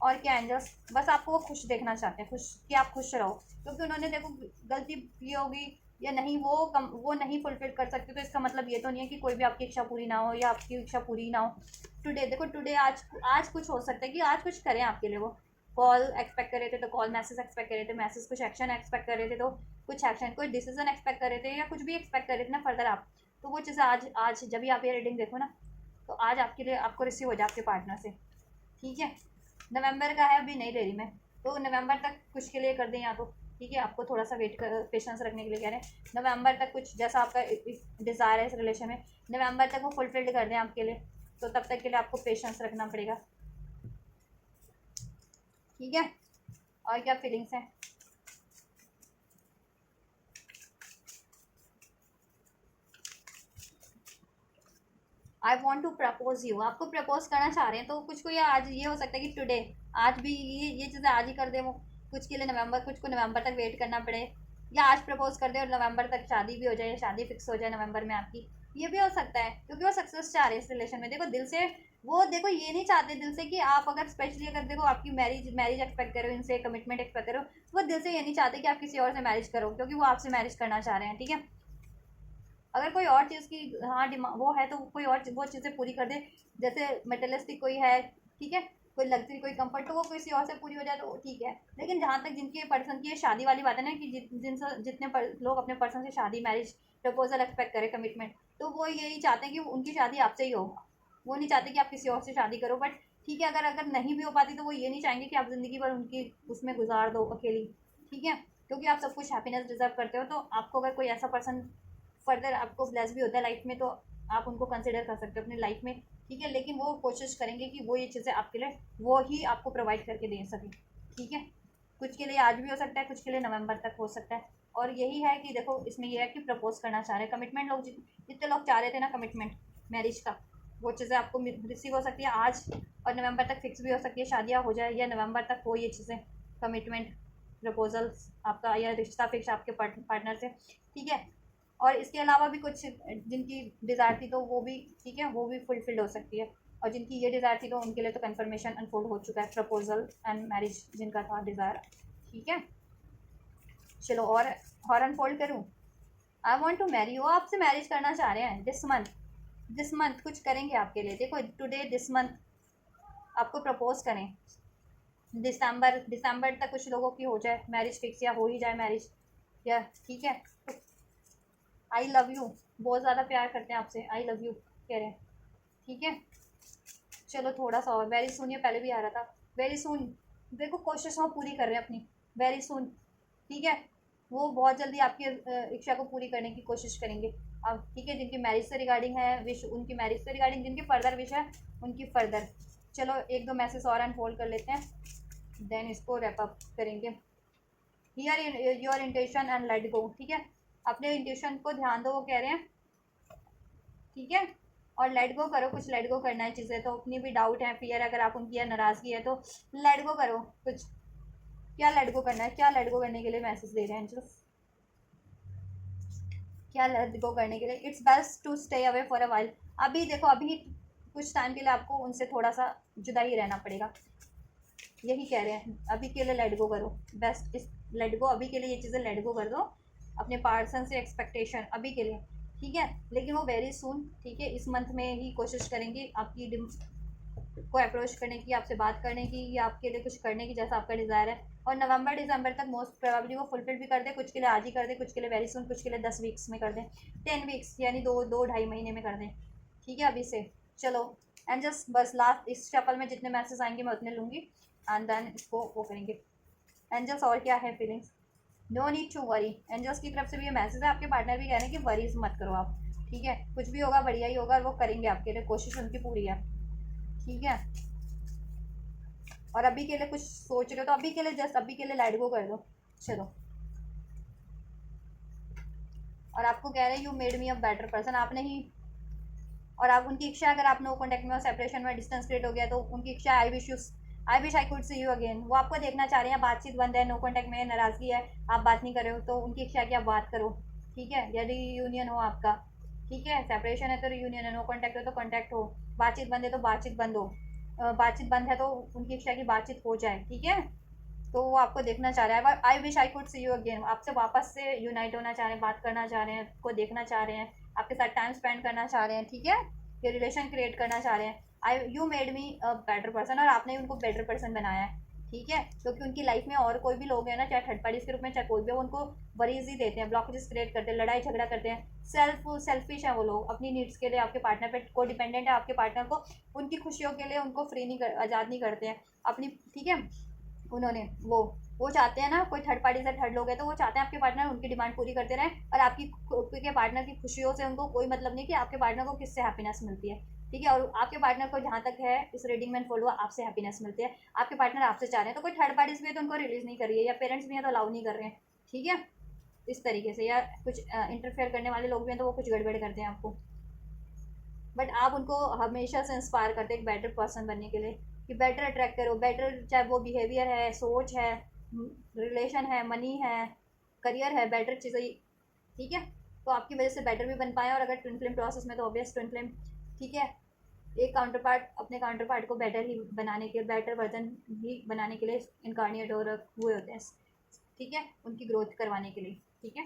और क्या एंजल्स, बस आपको वो खुश देखना चाहते हैं, खुश, कि आप खुश रहो, क्योंकि उन्होंने देखो गलती की होगी या नहीं, वो नहीं फुलफिल कर सकते, तो इसका मतलब ये तो नहीं है कि कोई भी आपकी इच्छा पूरी ना हो या आपकी इच्छा पूरी ना हो। टुडे देखो, टुडे आज आज कुछ हो सकता है कि आज कुछ करें आपके लिए, वो कॉल एक्सपेक्ट कर रहे थे तो कॉल, मैसेज एक्सपेक्ट कर रहे थे मैसेज, कुछ एक्शन एक्सपेक्ट कर रहे थे तो कुछ एक्शन, कोई डिसीजन एक्सपेक्ट कर रहे थे, या कुछ भी एक्सपेक्ट कर रहे थे ना फर्दर आप, तो वो चीज़ें आज आज जब भी आप ये रीडिंग देखो ना, तो आज आपके लिए आपको रिसीव हो जाए आपके पार्टनर से, ठीक है। नवंबर का है, अभी नहीं ले रही मैं, तो नवंबर तक कुछ के लिए कर दें या तो, ठीक है, आपको थोड़ा सा वेट कर, पेशेंस रखने के लिए कह रहे हैं। नवंबर तक कुछ जैसा आपका डिज़ायर है इस रिलेशन में, नवंबर तक वो फुलफिल्ड कर दें आपके लिए, तो तब तक के लिए आपको पेशेंस रखना पड़ेगा, ठीक है। और क्या फीलिंग्स हैं? I want to propose you, आपको प्रपोज करना चाह रहे हैं, तो कुछ को ये आज ये हो सकता है कि टुडे, आज भी ये चीज़ें आज ही कर दे वो, कुछ के लिए नवंबर, कुछ को नवंबर तक वेट करना पड़े, या आज प्रपोज कर दे और नवंबर तक शादी भी हो जाए, शादी फिक्स हो जाए नवंबर में आपकी, ये भी हो सकता है, क्योंकि वो सक्सेस चाह रहे हैं इस रिलेशन में। देखो दिल से वो, देखो ये नहीं चाहते दिल से कि आप अगर स्पेशली अगर देखो आपकी मैरिज एक्सपेक्ट करो, इनसे कमिटमेंट एक्सपेक्ट करो, वो दिल से ये नहीं चाहते कि आप किसी और से मैरिज करो, क्योंकि वो आपसे मैरिज करना चाह रहे हैं, ठीक है। अगर कोई और चीज़ की हाँ डिमांड वो है, तो कोई और वो चीज़ें पूरी कर दे, जैसे मेटेलिस्टिक कोई है, ठीक है, कोई लग्जरी कोई कंफर्ट, तो वो किसी और से पूरी हो जाए तो ठीक है। लेकिन जहाँ तक जिनके पर्सन की ये शादी वाली बात है ना, कि जितने लोग अपने पर्सन से शादी, मैरिज प्रपोजल एक्सपेक्ट करें, कमिटमेंट, तो वो यही चाहते हैं कि उनकी शादी आपसे ही हो, वो नहीं चाहते कि आप किसी और से शादी करो। बट ठीक है, अगर अगर नहीं भी हो पाती तो वो ये नहीं चाहेंगे कि आप ज़िंदगी भर उनकी उसमें गुजार दो अकेली, ठीक है, क्योंकि आप सब कुछ हैप्पीनेस डिजर्व करते हो। तो आपको अगर कोई ऐसा पर्सन फर्दर आपको ब्लेस भी होता है लाइफ में, तो आप उनको कंसिडर कर सकते हो अपनी लाइफ में, ठीक है। लेकिन वो कोशिश करेंगे कि वो ये चीज़ें आपके लिए वो ही आपको प्रोवाइड करके दे सकें, ठीक है। कुछ के लिए आज भी हो सकता है, कुछ के लिए नवंबर तक हो सकता है। और यही है कि देखो इसमें यह है कि प्रपोज करना चाह रहे हैं, कमिटमेंट लोग जितने लोग चाह रहे थे ना कमिटमेंट मैरिज का, वो चीज़ें आपको रिसीव हो सकती है आज, और नवंबर तक फिक्स भी हो सकती है, शादियाँ हो जाए या नवंबर तक हो ये चीज़ें, कमिटमेंट प्रपोजल्स आपका या रिश्ता फिक्स आपके पार्टनर से, ठीक है। और इसके अलावा भी कुछ जिनकी डिज़ायर थी तो वो भी, ठीक है, वो भी फुलफिल्ड हो सकती है। और जिनकी ये डिज़ायर थी तो उनके लिए तो कन्फर्मेशन अनफोल्ड हो चुका है, प्रपोजल एंड मैरिज जिनका था डिज़ायर, ठीक है। चलो और अनफोल्ड करूँ। आई वॉन्ट टू मैरी, वो आपसे मैरिज करना चाह रहे हैं दिस मंथ कुछ करेंगे आपके लिए। देखो टुडे दिस मंथ आपको प्रपोज करें, दिसंबर तक कुछ लोगों की हो जाए मैरिज फिक्स, या हो ही जाए मैरिज, या ठीक है। आई लव यू, बहुत ज़्यादा प्यार करते हैं आपसे, आई लव यू कह रहे हैं, ठीक है। चलो थोड़ा सा और, वेरी सुन, ये पहले भी आ रहा था, वेरी सुन, देखो कोशिश वो पूरी कर रहे हैं अपनी, वेरी सुन, ठीक है। वो बहुत जल्दी आपकी इच्छा को पूरी करने की कोशिश करेंगे अब, ठीक है। जिनकी मैरिज से रिगार्डिंग है विश, उनकी मैरिज से रिगार्डिंग, जिनकी फर्दर विश है उनकी फर्दर। चलो एक दो मैसेज और अनफोल्ड कर लेते हैं, देन इसको रैप अप करेंगे। Here your intention and let go, ठीक है, अपने इंटेंशन को ध्यान दो, वो कह रहे हैं, ठीक है। और लेट गो करो, कुछ लेट गो करना है चीज़ें, तो अपनी भी डाउट है, फियर अगर आप उनकी है, नाराज़गी है, तो लेट गो करो कुछ। क्या लेट गो करना है, क्या लेट गो करने के लिए मैसेज दे रहे हैं एंजल्स, क्या लेट गो करने के लिए? It's best to stay away for a while, अभी देखो अभी कुछ टाइम के लिए आपको उनसे थोड़ा सा जुदा ही रहना पड़ेगा, यही कह रहे हैं। अभी के लिए लेट गो करो, बेस्ट इस लेट गो, अभी के लिए ये चीज़ें लेट गो कर दो अपने पर्सन से, एक्सपेक्टेशन अभी के लिए, ठीक है। लेकिन वो वेरी सून, ठीक है, इस मंथ में ही कोशिश करेंगे आपकी को अप्रोच करने की, आपसे बात करने की, या आपके लिए कुछ करने की जैसा आपका डिज़ायर है। और नवंबर दिसंबर तक मोस्ट प्रोबेबली वो फुलफिल भी कर दे, कुछ के लिए आज ही कर दे, कुछ के लिए वेरी सुन, कुछ के लिए 10 वीक्स में कर दें, 10 वीक्स यानी दो ढाई महीने में कर दें, ठीक है अभी से। चलो एंड जस्ट बस लास्ट इस शफल में जितने मैसेज आएंगे मैं उतने लूँगी, एंड देन इसको वो करेंगे। एंजल्स और क्या है feelings? No need to worry, angels की तरफ से भी ये मैसेज है, आपके पार्टनर भी कह रहे हैं कि वरीज मत करो आप, ठीक है, कुछ भी होगा बढ़िया ही होगा, और वो करेंगे आपके लिए, कोशिश उनकी पूरी है, ठीक है। और अभी के लिए कुछ सोच रहे हो तो अभी के लिए जस्ट अभी के लिए लेट गो कर दो, चलो। और आपको कह रहे हैं you made me a better person, आपने ही, और आप उनकी इच्छा, अगर आप नो कॉन्टेक्ट में हो, सेपरेशन में डिस्टेंस क्रिएट हो गया, तो उनकी इच्छा I wish I could see you again, वो आपको देखना चाह रहे हैं, बातचीत बंद है, नो कॉन्टेक्ट में नाराज़गी है, आप बात नहीं कर रहे हो, तो उनकी इच्छा है कि आप बात करो, ठीक है। यदि यूनियन हो आपका, ठीक है, सेपरेशन है तो यूनियन है, नो कॉन्टैक्ट हो तो कॉन्टैक्ट हो, बातचीत बंद है तो बातचीत बंद हो, बातचीत बंद है तो उनकी इच्छा है कि बातचीत हो जाए, ठीक है। तो वो आपको देखना चाह रहा है, I wish I could see you again, आपसे वापस से यूनाइट होना चाह रहे हैं, बात करना चाह रहे हैं, को देखना चाह रहे हैं, आपके साथ टाइम स्पेंड करना चाह रहे हैं, ठीक है, ये रिलेशन क्रिएट करना चाह रहे हैं। I you made me a better person, और आपने उनको बेटर पर्सन बनाया है, ठीक है, क्योंकि उनकी लाइफ में और कोई भी लोग हैं ना, चाहे थर्ड पार्टीज के रूप में चाहे कोई भी हो, उनको वरीज ही देते हैं, ब्लॉकेजेस क्रिएट करते हैं, लड़ाई झगड़ा करते हैं, सेल्फिश है वो लोग, अपनी नीड्स के लिए आपके पार्टनर पे को डिपेंडेंट है, आपके पार्टनर को उनकी खुशियों के लिए उनको फ्री नहीं कर, आज़ाद नहीं करते हैं अपनी, ठीक है। उन्होंने वो चाहते हैं ना, कोई थर्ड पार्टी से थर्ड लोग है तो वो चाहते हैं आपके पार्टनर उनकी डिमांड पूरी करते रहें, और आपके पार्टनर की खुशियों से उनको कोई मतलब नहीं कि आपके पार्टनर को किससे हैप्पीनेस मिलती है। ठीक है, और आपके पार्टनर को जहाँ तक है इस रीडिंग में फॉलो आपसे हैप्पीनेस मिलती है, आपके पार्टनर आपसे चाह रहे हैं, तो कोई थर्ड पार्टीज भी है तो उनको रिलीज नहीं कर रही है, या पेरेंट्स भी हैं तो अलाउ नहीं कर रहे हैं। ठीक है, इस तरीके से, या कुछ इंटरफेयर करने वाले लोग भी हैं तो वो कुछ गड़बड़ करते हैं आपको, बट आप उनको हमेशा से इंस्पायर करते हैं एक बेटर पर्सन बनने के लिए, कि बेटर अट्रैक्ट करो, बेटर, चाहे वो बिहेवियर है, सोच है, रिलेशन है, मनी है, करियर है, बेटर चीज़ें। ठीक है, तो आपकी वजह से बेटर भी बन पाए, और अगर ट्विन फ्लेम प्रोसेस में तो ऑब्वियस ट्विन फ्लेम। ठीक है, एक काउंटर पार्ट अपने काउंटर पार्ट को बेटर ही बनाने के, बेटर वर्जन ही बनाने के लिए इनकारनेट और हुए होते हैं। ठीक है, उनकी ग्रोथ करवाने के लिए। ठीक है,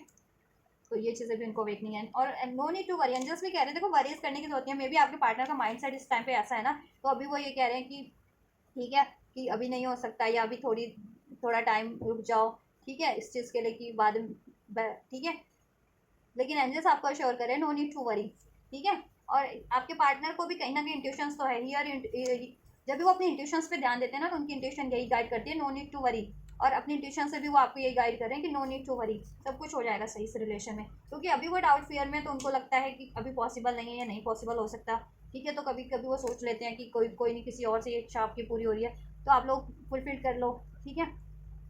तो ये चीज़ें भी उनको अवेकनिंग है, और no need to worry, angels भी कह रहे हैं देखो वरीज करने की जरूरत नहीं है, मे बी आपके पार्टनर का माइंड सेट इस टाइम पे ऐसा है ना, तो अभी वो ये कह रहे हैं कि ठीक है, कि अभी नहीं हो सकता, या अभी थोड़ा टाइम रुक जाओ। ठीक है, इस चीज़ के लिए कि बाद में ठीक है, लेकिन एंजल्स आपको अश्योर करें नो नीड टू वरी। ठीक है, और आपके पार्टनर को भी कहीं ना कहीं इंट्यूशंस तो है ही, जब भी वो अपनी इंट्यूशंस पे ध्यान देते हैं ना, तो उनकी इंट्यूशन यही गाइड करती है नो नीड टू वरी, और अपनी इंट्यूशन से भी वो आपको यही गाइड करें कि नो नीड टू वरी, सब कुछ हो जाएगा सही इस रिलेशन में, क्योंकि अभी वो डाउट फियर में, तो उनको लगता है कि अभी पॉसिबल नहीं है या नहीं पॉसिबल हो सकता। ठीक है, तो कभी कभी वो सोच लेते हैं कि कोई कोई नहीं, किसी और से ये इच्छा आपकी पूरी हो रही है, तो आप लोग फुलफिल कर लो। ठीक है,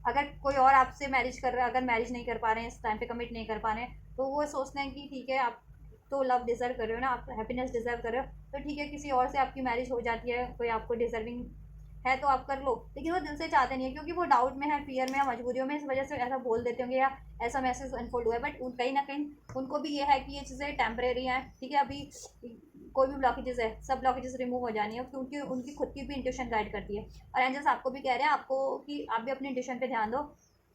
अगर कोई और आपसे मैरिज कर रहा है, अगर मैरिज नहीं कर पा रहे हैं, इस टाइम पे कमिट नहीं कर पा रहे हैं, तो वो सोचते हैं कि ठीक है, आप तो लव डिजर्व कर रहे हो ना, आप हैप्पीनेस डिजर्व कर रहे हो, तो ठीक है, किसी और से आपकी मैरिज हो जाती है, कोई आपको डिजर्विंग है तो आप कर लो, लेकिन वो दिल से चाहते नहीं है, क्योंकि वो डाउट में है, फियर में है, मजबूरियों में, इस वजह से ऐसा बोल देते होंगे, या ऐसा मैसेज अनफोल्ड हुआ है, बट कहीं ना कहीं उनको भी ये है कि ये चीज़ें टेम्परेरी हैं। ठीक है, अभी कोई भी ब्लॉकेजेस है, सब ब्लॉकेजेस रिमूव हो जानी है, क्योंकि उनकी खुद की भी इंट्यूशन गाइड करती है, और एंजल्स आपको भी कह रहे हैं आपको कि आप भी अपनी इंट्यूशन पे ध्यान दो।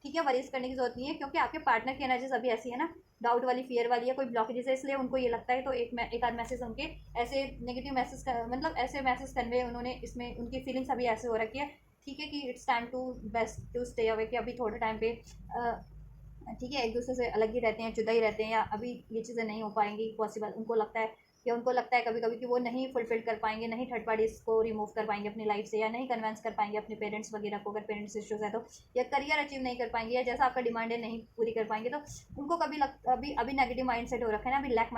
ठीक है, वरीज करने की जरूरत नहीं है, क्योंकि आपके पार्टनर की एनर्जीज अभी ऐसी है ना, डाउट वाली, फियर वाली है, कोई ब्लॉकेजेस है, इसलिए उनको ये लगता है, तो एक आध मैसेज उनके ऐसे नेगेटिव मैसेज, मतलब ऐसे मैसेज कन्वे उन्होंने, इसमें उनकी फीलिंग्स अभी ऐसे हो रखी है। ठीक है, कि it's time to best to stay away, कि अभी थोड़े टाइम पे ठीक है, एक दूसरे से अलग ही रहते हैं, जुदा ही रहते हैं, या अभी ये चीज़ें नहीं हो पाएंगी पॉसिबल, उनको लगता है, या उनको लगता है कभी कभी कि वो नहीं फुलफिल कर पाएंगे, नहीं थर्ड पार्टीज को रिमूव कर पाएंगे अपनी लाइफ से, या नहीं कन्विंस कर पाएंगे अपने पेरेंट्स वगैरह को, अगर पेरेंट्स इश्यूज है तो, या करियर अचीव नहीं कर पाएंगे, या जैसा आपका डिमांड है नहीं पूरी कर पाएंगे, तो उनको कभी अभी अभी नेगेटिव माइंड सेट हो रखा है ना, अभी लैक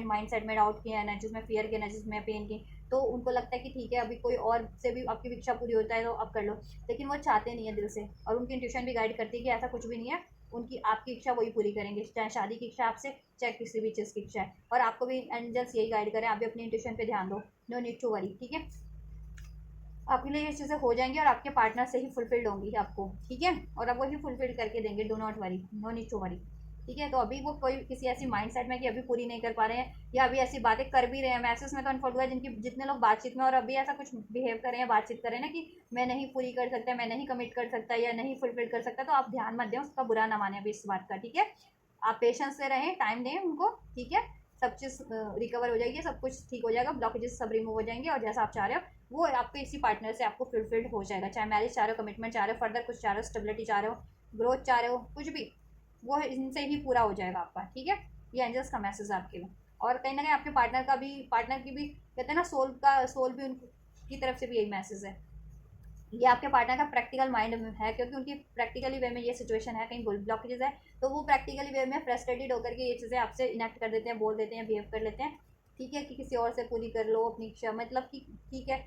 माइंड सेट में, डाउट की एनर्जीज में, फियर की एनर्जीज में, पेन की, तो उनको लगता है कि ठीक है, अभी कोई और से भी आपकी इच्छा पूरी होता है तो अब कर लो, लेकिन वो चाहते नहीं है दिल से, और उनकी इंट्यूशन भी गाइड करती है कि ऐसा कुछ भी नहीं है, उनकी आपकी इच्छा वही पूरी करेंगे, चाहे शादी की इच्छा आपसे, चाहे किसी भी चीज़ की इच्छा है, और आपको भी एंजल्स यही गाइड करें, आप भी अपनी इंट्यूशन पे ध्यान दो, नो नीड टू वरी। ठीक है, आपके लिए ये चीज़ें हो जाएंगी, और आपके पार्टनर से ही फुलफिल्ड होंगी आपको। ठीक है, और अब वही फुलफिल करके देंगे, do not worry, no need to worry. ठीक है, तो अभी वो कोई किसी ऐसी माइंड सेट में कि अभी पूरी नहीं कर पा रहे हैं, या अभी ऐसी बातें कर भी रहे हैं, मैसेज में तो अनफॉर्ड हुआ है, जिनकी जितने लोग बातचीत में और अभी ऐसा कुछ बिहेव करें या बातचीत करें ना, कि मैं नहीं पूरी कर सकता, मैं नहीं कमिट कर सकता, या नहीं फुलफिल कर सकता, तो आप ध्यान मत दें, उसका बुरा ना माने अभी इस बात का। ठीक है, आप पेशेंस से रहें, टाइम दें उनको। ठीक है, सब चीज़ रिकवर हो जाएगी, सब कुछ ठीक हो जाएगा, ब्लॉकेजेस सब रिमूव हो जाएंगे, और जैसा आप चाह रहे हो वो आपके इसी पार्टनर से आपको फुलफिल्ड हो जाएगा, चाहे मैरिज चाह रहे हो, कमिटमेंट चाह रहे हो, फर्दर कुछ चाह रहे हो, स्टेबिलिटी चाह रहे हो, ग्रोथ चाह रहे हो, कुछ भी, वो इनसे ही पूरा हो जाएगा आपका। ठीक है, ये एंजल्स का मैसेज है आपके लिए, और कहीं ना कहीं आपके पार्टनर की भी कहते हैं ना, सोल भी उनकी तरफ से भी यही मैसेज है। ये आपके पार्टनर का प्रैक्टिकल माइंड में है, क्योंकि उनकी प्रैक्टिकली वे में ये सिचुएशन है, कहीं ब्लॉकेजेस है, तो वो प्रैक्टिकली वे में फ्रस्ट्रेटेड होकर के ये चीज़ें आपसे इनेक्ट कर देते हैं, बोल देते हैं, बिहेव कर लेते हैं। ठीक है, कि किसी और से पूरी कर लो अपनी इच्छा, मतलब कि ठीक है,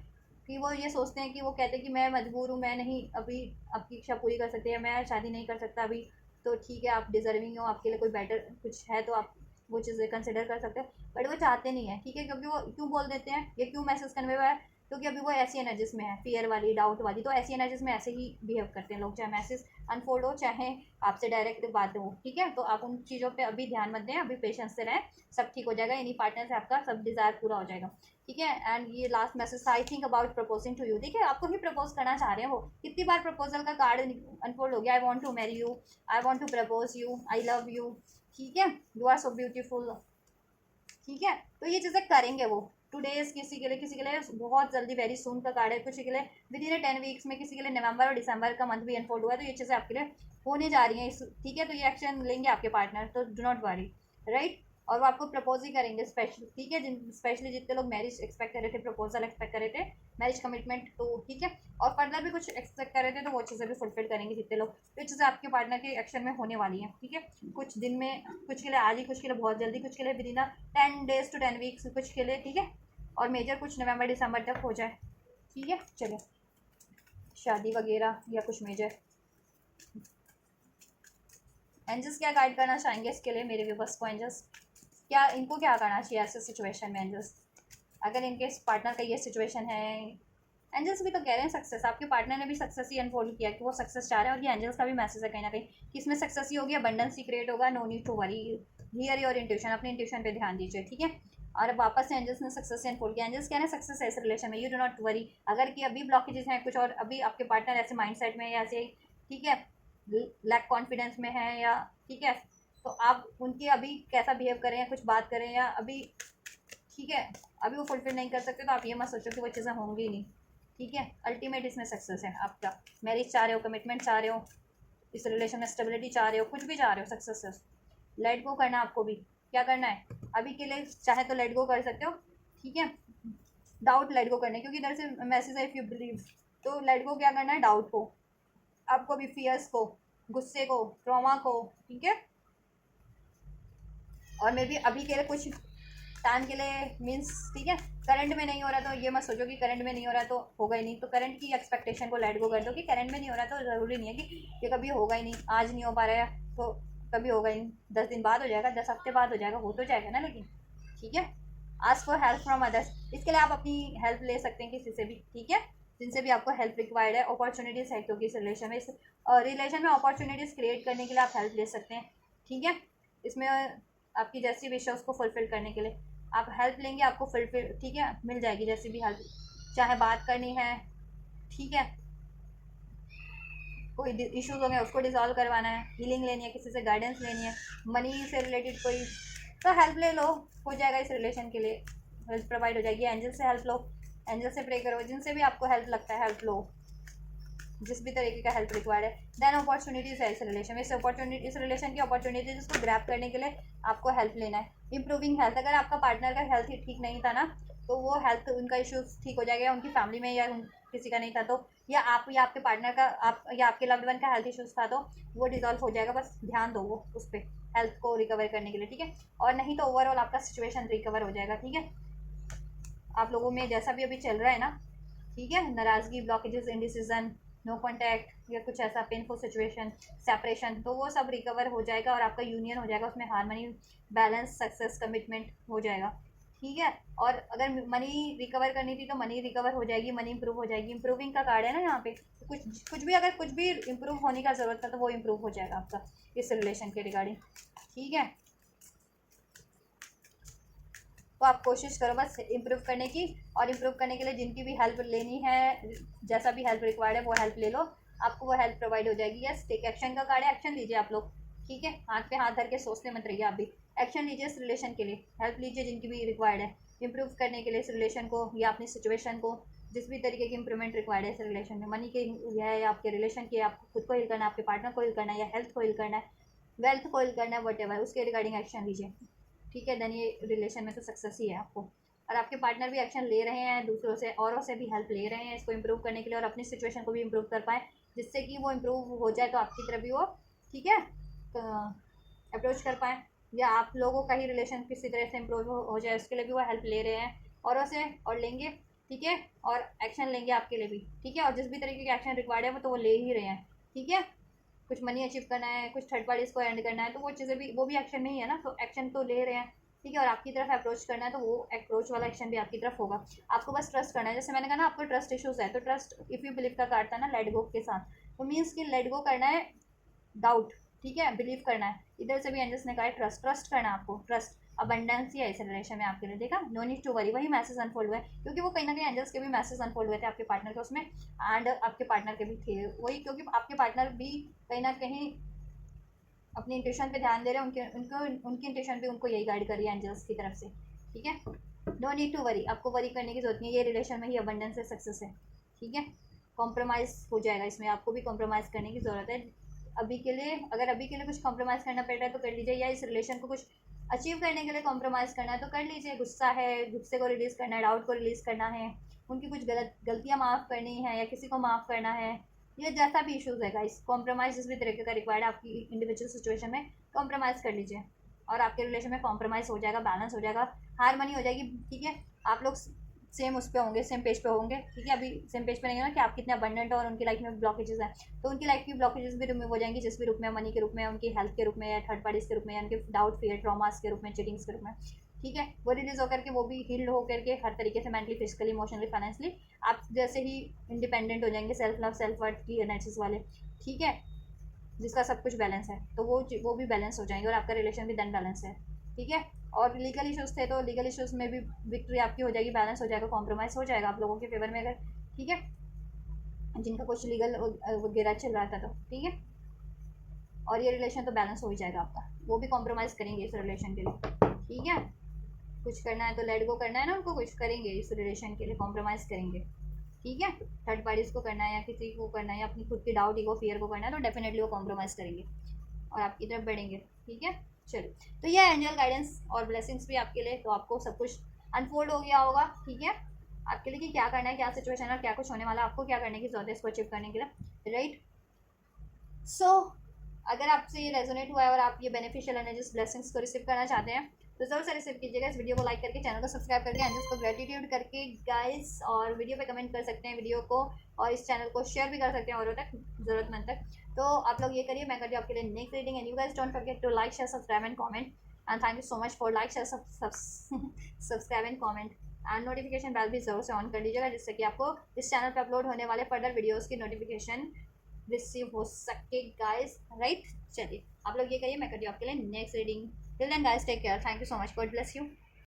कि वो ये सोचते हैं, कि वो कहते हैं कि मैं मजबूर हूँ, मैं नहीं अभी आपकी इच्छा पूरी कर सकती है, मैं शादी नहीं कर सकता अभी, तो ठीक है, आप डिजर्विंग हो, आपके लिए कोई बेटर कुछ है तो आप वो चीज़ें कंसिडर कर सकते हो, बट वो चाहते नहीं है। ठीक है, क्योंकि वो क्यों बोल देते हैं, ये क्यों मैसेज कन्वे हुआ है, क्योंकि अभी वो ऐसी एनर्जीज में है, फियर वाली, डाउट वाली, तो ऐसी एनर्जीज में ऐसे ही बिहेव करते हैं लोग, चाहे मैसेज अनफोल्ड हो, चाहे आपसे डायरेक्ट बात हो। ठीक है, तो आप उन चीज़ों पे अभी ध्यान मत दें, अभी पेशेंस से रहें, सब ठीक हो जाएगा, इन्हीं पार्टनर से आपका सब डिज़ायर पूरा हो जाएगा। ठीक है, एंड ये last message, I think about proposing to you. ठीक है, आपको ही प्रपोज करना चाह रहे हो, कितनी बार प्रपोजल का कार्ड अनफोल्ड हो गया, I want to marry you, I want to propose you, I love you. ठीक है, यू आर सो ब्यूटीफुल। ठीक है, तो ये चीज़ें करेंगे वो टूडेज, किसी के लिए बहुत जल्दी, वेरी सून का कार्ड है, किसी के लिए विद इन 10 वीक्स में, किसी के लिए नवंबर और दिसंबर का मंथ भी अनफोल्ड हुआ है, तो ये चीज़ें आपके लिए होने जा रही हैं ठीक है, तो ये एक्शन लेंगे आपके पार्टनर, तो डू नॉट वरी, राइट। और वो आपको प्रपोज ही करेंगे स्पेशली, ठीक है, स्पेशली जितने लोग मैरिज एक्सपेक्ट कर रहे थे, प्रपोजल एक्सपेक्ट कर रहे थे, मैरिज कमिटमेंट, तो ठीक है, और फर्दर भी कुछ एक्सपेक्ट कर रहे थे तो वो चीज़ें भी फुलफिल करेंगे जितने लोग। तो ये चीज़ें आपके पार्टनर के एक्शन में होने वाली हैं, ठीक है, कुछ दिन में, कुछ के लिए आज ही, कुछ के लिए बहुत जल्दी, कुछ के लिए with in 10 days to 10 weeks, कुछ के लिए, ठीक है, और मेजर कुछ नवंबर दिसंबर तक हो जाए, ठीक है। चलो, शादी वगैरह या कुछ मेजर। एंजल्स क्या गाइड करना चाहेंगे इसके लिए मेरे व्यूवर्स को? एंजल्स क्या, इनको क्या करना चाहिए ऐसे सिचुएशन में? एंजल्स अगर इनके पार्टनर का ये सिचुएशन है, एंजल्स भी तो कह रहे हैं सक्सेस, आपके पार्टनर ने भी सक्सेस ही अनफोल्ड किया कि वो सक्सेस चाह रहे हैं, और ये एंजल्स का भी मैसेज है कहीं ना कहीं कि इसमें सक्सेस ही होगी, अबंडेंस ही क्रिएट होगा, no need to worry, hear your intuition, अपने इंट्यूशन पे ध्यान दीजिए, ठीक है। और वापस से एंजल्स ने सक्सेस से अनफोल्ड किया, एंजल्स कह रहे हैं सक्सेस है इस रिलेशन में, यू डू नॉट वरी। अगर कि अभी ब्लॉकेजेस हैं कुछ, और अभी आपके पार्टनर ऐसे माइंडसेट में या ऐसे, ठीक है, लैक कॉन्फिडेंस में है, या ठीक है, तो आप उनके अभी कैसा बिहेव करें या कुछ बात करें, या अभी, ठीक है, अभी वो फुलफिल नहीं कर सकते, तो आप ये मत सोचो कि वो चीज़ें होंगी नहीं, ठीक है। अल्टीमेट इसमें सक्सेस है आपका, मैरिज चाह रहे हो, कमिटमेंट चाह रहे हो, इस रिलेशन में स्टेबिलिटी चाह रहे हो, कुछ भी चाह रहे हो, सक्सेस है। लेट गो करना आपको भी, क्या करना है अभी के लिए, चाहे तो लेट गो कर सकते हो, ठीक है, डाउट लेट गो करने, क्योंकि इधर से मैसेज है इफ़ यू बिलीव, तो लेट गो क्या करना है, डाउट को, आपको भी फियर्स को, गुस्से को, ट्रॉमा को, ठीक है। और मे भी अभी के लिए कुछ टाइम के लिए मीन्स, ठीक है, करंट में नहीं हो रहा तो ये मत सोचो कि करंट में नहीं हो रहा तो होगा ही नहीं, तो करंट की एक्सपेक्टेशन को लेट गो कर दो कि करंट में नहीं हो रहा तो ज़रूरी नहीं है कि ये कभी होगा ही नहीं, आज नहीं हो पा रहा है तो कभी होगा ही नहीं, 10 दिन बाद हो जाएगा, 10 हफ्ते बाद हो जाएगा, हो तो जाएगा ना, लेकिन ठीक है। Ask for help from others, इसके लिए आप अपनी हेल्प ले सकते हैं किसी से भी, ठीक है, जिनसे भी आपको हेल्प रिक्वायर्ड है, अपॉर्चुनिटीज़ है, क्योंकि इस रिलेशन में, इस रिलेशन में अपॉर्चुनिटीज़ क्रिएट करने के लिए आप हेल्प ले सकते हैं, ठीक है। इसमें आपकी जैसी विश है उसको फुलफिल करने के लिए आप हेल्प लेंगे, आपको फुलफिल, ठीक है, मिल जाएगी जैसी भी हेल्प, चाहे बात करनी है, ठीक है, कोई इश्यूज हो गए उसको डिजॉल्व करवाना है, हीलिंग लेनी है, किसी से गाइडेंस लेनी है, मनी से रिलेटेड कोई, तो हेल्प ले लो, हो जाएगा इस रिलेशन के लिए, हेल्प प्रोवाइड हो जाएगी। एंजल से हेल्प लो, एंजल से प्रे करो, जिनसे भी आपको हेल्प लगता है हेल्प लो, जिस भी तरीके का हेल्प रिक्वायर्ड है। देन अपॉर्चुनिटीज़ है इस रिलेशन में, इस रिलेशन की अपॉर्चुनिटीज़ को ग्रैब करने के लिए आपको हेल्प लेना है। इंप्रूविंग हेल्थ, अगर आपका पार्टनर का हेल्थ ही ठीक नहीं था ना, तो वो हेल्थ उनका इश्यूज ठीक हो जाएगा, उनकी फैमिली में या किसी का नहीं था तो, या आप या आपके पार्टनर का, आप या आपके लव्ड वन का हेल्थ इश्यूज था तो वो डिजॉल्व हो जाएगा, बस ध्यान दो वो उस पर, हेल्थ को रिकवर करने के लिए, ठीक है। और नहीं तो ओवरऑल आपका सिचुएशन रिकवर हो जाएगा, ठीक है। आप लोगों में जैसा भी अभी चल रहा है ना, ठीक है, नाराज़गी, ब्लॉकेजेस, इनडिसीजन, नो कॉन्टैक्ट या कुछ ऐसा पेनफुल सिचुएशन, सेपरेशन, तो वो सब रिकवर हो जाएगा और आपका यूनियन हो जाएगा, उसमें हार्मनी, बैलेंस, सक्सेस, कमिटमेंट हो जाएगा, ठीक है। और अगर मनी रिकवर करनी थी तो मनी रिकवर हो जाएगी, मनी इंप्रूव हो जाएगी, इंप्रूविंग का कार्ड है ना यहाँ पे, तो कुछ भी, अगर कुछ भी इंप्रूव होने का ज़रूरत था तो वो इंप्रूव हो जाएगा आपका इस रिलेशन के रिगार्डिंग, ठीक है। तो आप कोशिश करो बस इम्प्रूव करने की, और इम्प्रूव करने के लिए जिनकी भी हेल्प लेनी है, जैसा भी हेल्प रिक्वायर्ड है वो हेल्प ले लो, आपको वो हेल्प प्रोवाइड हो जाएगी। यस, टेक एक्शन का कार्ड है, एक्शन लीजिए आप लोग, ठीक है, हाथ पे हाथ धर के सोचते मत रहिए, आप भी एक्शन लीजिए इस रिलेशन के लिए, हेल्प लीजिए जिनकी भी रिक्वायर्ड है इम्प्रूव करने के लिए इस रिलेशन को, या अपनी सिचुएशन को, जिस भी तरीके की इंप्रूवमेंट रिक्वायर्ड है इस रिलेशन में, मनी के है या आपके रिलेशन के, आपको खुद को हिल करना है, आपके पार्टनर को हिल करना है, या हेल्थ को हिल करना है, वेल्थ को हिल करना है, वट उसके रिगार्डिंग एक्शन लीजिए, ठीक है। देन ये रिलेशन में तो सक्सेस ही है आपको, और आपके पार्टनर भी एक्शन ले रहे हैं, दूसरों से, औरों से भी हेल्प ले रहे हैं इसको इम्प्रूव करने के लिए, और अपनी सिचुएशन को भी इम्प्रूव कर पाए, जिससे कि वो इम्प्रूव हो जाए तो आपकी तरफ भी वो, ठीक है, अप्रोच कर पाए, या आप लोगों का ही रिलेशन किसी तरह से इम्प्रूव हो जाए, उसके लिए भी वो हेल्प ले रहे हैं औरों से, और लेंगे, ठीक है, और एक्शन लेंगे आपके लिए भी, ठीक है। और जिस भी तरीके के एक्शन रिक्वायर्ड है वो तो वो ले ही रहे हैं, ठीक है। कुछ मनी अचीव करना है, कुछ थर्ड पार्टीज को एंड करना है, तो वो चीज़ें भी, वो भी एक्शन में ही है ना, तो एक्शन तो ले रहे हैं, ठीक है। और आपकी तरफ अप्रोच करना है तो वो अप्रोच वाला एक्शन भी आपकी तरफ होगा, आपको बस ट्रस्ट करना है, जैसे मैंने कहा ना आपको ट्रस्ट इश्यूज है, तो ट्रस्ट इफ़ यू बिलीव का कार्ड था ना लेट गो के साथ, तो मीन्स कि लेट गो करना है डाउट, ठीक है, बिलीव करना है, इधर से भी एंजल्स ने कहा है ट्रस्ट, ट्रस्ट करना है आपको, ट्रस्ट, अबंडेंस ही है इस रिलेशन में आपके लिए, देखा, नो नीड टू वरी, वही मैसेज अनफोल्ड हुआ है, क्योंकि वो कहीं ना कहीं एंजल्स के भी मैसेज अनफोल्ड हुए थे आपके पार्टनर के उसमें, एंड आपके पार्टनर के भी थे वही, क्योंकि आपके पार्टनर भी कहीं ना कहीं अपनी इंट्यूशन पे ध्यान दे रहे हैं, उनकी इंट्यूशन भी उनको यही गाइड कर रही है एंजल्स की तरफ से, ठीक है। नो नीड टू वरी, आपको वरी करने की जरूरत नहीं है, ये रिलेशन में ही अबंडेंस है, सक्सेस है, ठीक है। कॉम्प्रोमाइज़ हो जाएगा इसमें, आपको भी कॉम्प्रोमाइज़ करने की ज़रूरत है अभी के लिए, अगर अभी के लिए कुछ कॉम्प्रोमाइज़ करना पड़ रहा है तो कर लीजिए, या इस रिलेशन को कुछ अचीव करने के लिए कॉम्प्रोमाइज़ करना है तो कर लीजिए, गुस्सा है, गुस्से को रिलीज़ करना है, डाउट को रिलीज़ करना है, उनकी कुछ गलतियाँ माफ़ करनी है या किसी को माफ़ करना है, ये जैसा भी इशूज़ है गाइस, कॉम्प्रोमाइज़ जिस भी तरीके का रिक्वायर्ड है आपकी इंडिविजुअल सिचुएशन में, कॉम्प्रोमाइज़ कर लीजिए और आपके रिलेशन में कॉम्प्रोमाइज़ हो जाएगा, बैलेंस हो जाएगा, हारमनी हो जाएगी, ठीक है। आप लोग सेम उस पे होंगे, सेम पेज पे होंगे, ठीक है। अभी सेम पेज पे नहीं है ना कि आप कितने अबंडेंट हो और उनकी लाइफ में ब्लॉकेजेस हैं, तो उनकी लाइफ की ब्लॉकेजेस भी रिमूव हो जाएंगी, जिस भी रूप में, मनी के रूप में, उनकी हेल्थ के रूप में, या थर्ड पार्टीज के रूप में, या उनके डाउट, फियर, ट्रॉमास के रूप में, चीटिंग्स के रूप में, ठीक है। वो रिलीज होकर के, वो भी हील्ड होकर के हर तरीके से, मेंटली, फिजिकली, इमोशनली, फाइनेंशियली आप जैसे ही इंडिपेंडेंट हो जाएंगे, सेल्फ लव, सेल्फ वर्थ की एनर्जीज वाले, ठीक है, जिसका सब कुछ बैलेंस है, तो वो भी बैलेंस हो जाएंगे और आपका रिलेशन भी देन बैलेंस है, ठीक है। और लीगल इश्यूज थे तो लीगल इश्यूज में भी विक्ट्री आपकी हो जाएगी, बैलेंस हो जाएगा, कॉम्प्रोमाइज़ हो जाएगा आप लोगों के फेवर में अगर, ठीक है, जिनका कुछ लीगल वगैरह चल रहा था तो, ठीक है। और ये रिलेशन तो बैलेंस हो ही जाएगा आपका, वो भी कॉम्प्रोमाइज़ करेंगे इस रिलेशन के लिए, ठीक है। कुछ करना है तो लेट गो करना है ना उनको, कुछ करेंगे इस रिलेशन के लिए, कॉम्प्रोमाइज़ करेंगे, ठीक है। थर्ड पार्टीज को करना है या किसी को करना है या अपनी खुद की डाउट, ईगो, फियर को करना है तो डेफिनेटली वो कॉम्प्रोमाइज़ करेंगे और आपकी तरफ बढ़ेंगे, ठीक है। चलिए, तो ये एंजल गाइडेंस और ब्लेसिंग्स भी आपके लिए, तो आपको सब कुछ अनफोल्ड हो गया होगा, ठीक है, आपके लिए कि क्या करना है, क्या सिचुएशन है, क्या कुछ होने वाला, आपको क्या करने की जरूरत है इसको अचीव करने के लिए, राइट। सो अगर आपसे ये रेजोनेट हुआ है और आप ये बेनिफिशियल एनर्जीज, ब्लेसिंग्स को रिसीव करना चाहते हैं तो जरूर से रिसीव कीजिएगा। इस वीडियो को लाइक करके, चैनल को सब्सक्राइब करके, एंजल्स को ग्रेटिट्यूड करके गाइस, और वीडियो पे कमेंट कर सकते हैं वीडियो को, और इस चैनल को शेयर भी कर सकते हैं औरों तक, जरूरतमंद तक। तो आप लोग ये करिए, मैं करती हूँ आपके लिए next reading, and you guys don't forget to like, share, subscribe and comment, and thank you so much for like, share, subscribe and comment, and notification bell भी जरूर से ऑन कर लीजिएगा, जिससे कि आपको इस चैनल पर अपलोड होने वाले फर्दर वीडियोज़ की नोटिफिकेशन रिसीव हो सके गाइस, राइट। चलिए, आप लोग ये करिए, मैं करती हूँ आपके लिए next reading. Till then guys, take care, thank you so much, God bless you.